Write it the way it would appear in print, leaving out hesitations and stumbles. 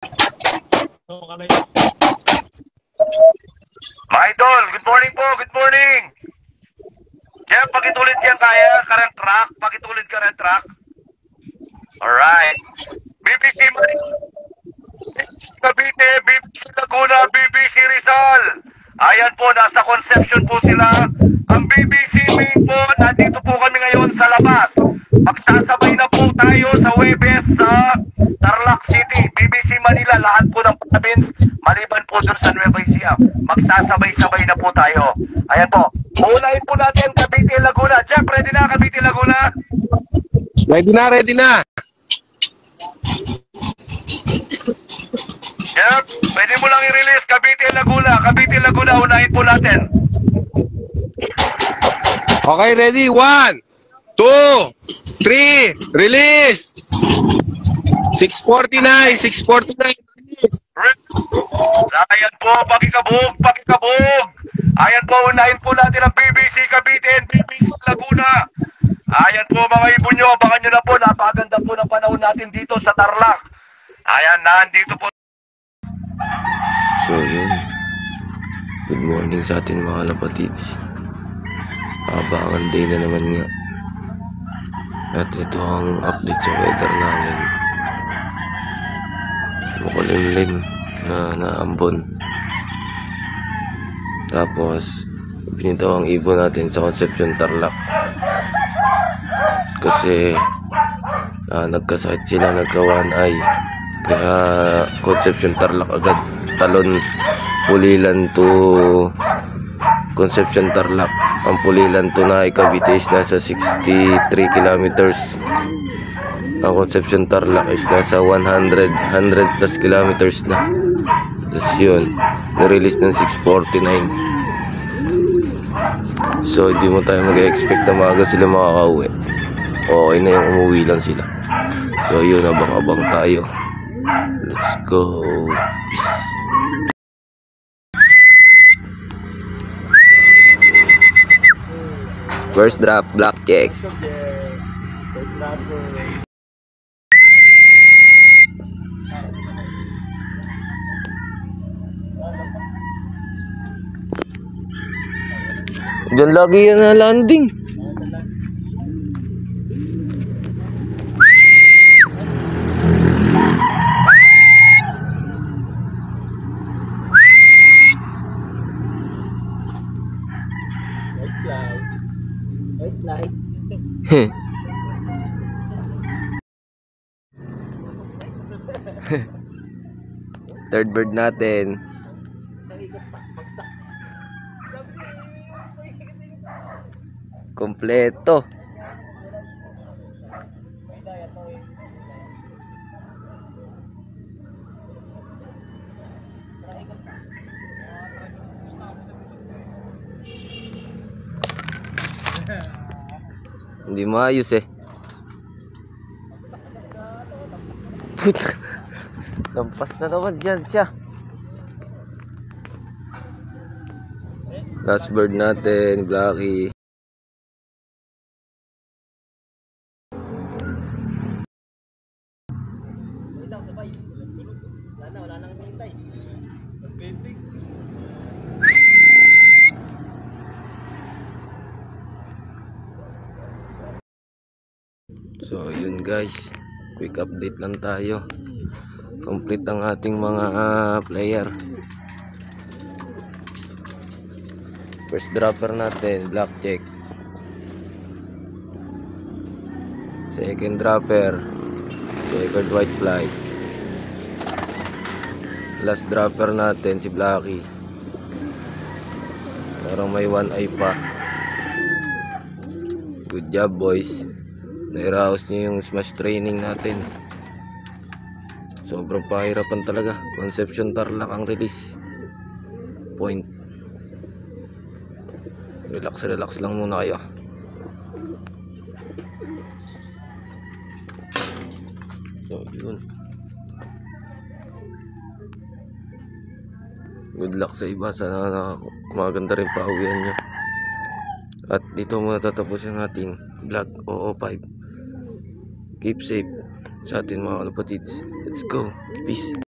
Mga idol, good morning po, good morning. Jeff, pakitulit yan kaya, current track, pakitulit current track. Alright. BBC Cavite, BBC Laguna, BBC Rizal. Ayan po, nasa Concepcion po sila. Ang BBC main po, nandito po kami ngayon sa labas. Magsasabay na po tayo sa Webes sa Tarlac City, BBC Manila, lahat po ng province, maliban po dun sa Nueva Ecija. Magsasabay-sabay na po tayo. Ayan po, unahin po natin Cavite Laguna. Jeff, ready na Cavite Laguna? Ready na, ready na. Jeff, pwede mo lang i-release Cavite Laguna. Cavite Laguna, unahin po natin. Okay, ready? 1, 2, 3, release! 649, 649, release! Ayan po, pakikabog, pakikabog. Ayan po, unahin po natin ang BBC Cavite and BBC Laguna. Ayan po mga ibon nyo, abangan nyo na po, napakaganda po ng panahon natin dito sa Tarlac. Ayan, nandito po. So yun, good morning sa atin mga kapatids. Abangan day na naman nga. At ito ang update sa weather namin. Makulimlim na naambon. Tapos pinito ang ibon natin sa Concepcion Tarlac. Kasi nagkasakit sila, nagka-one eye. Kaya Concepcion Tarlac agad talon. Pulilan to Concepcion Tarlac. Ang Pulilan to na Cavite is nasa 63 kilometers. Ang Concepcion Tarlac is nasa 100 plus kilometers na. Tapos yun, na-release ng 6:49. So hindi mo tayo mag-expect na maaga sila makakauwi. Okay na yung umuwi lang sila. So yun, abang-abang tayo. Let's go. Peace. First drop, black check. First drop po. Diyan lagi yan na landing. White flag. Third bird natin. Kompleto. Hindi maayos eh. Puta. Lampas na naman dyan siya. Last bird natin, Blackie. Wala nang hintay. So yun guys, quick update lang tayo. Complete ang ating mga player. First dropper natin, black check. Second dropper, checkered white flag. Last dropper natin si Blackie. Parang may one eye pa. Good job boys. Nairaos niyo yung smash training natin. Sobrang pahirapan talaga. Concepcion Tarlac ang release point. Relax lang muna kayo. So yun, good luck sa iba. Sana maganda rin pauwian nyo. At dito muna tatapos ang ating vlog 005. Keep safe sa atin mga kalapatids. Let's go. Peace.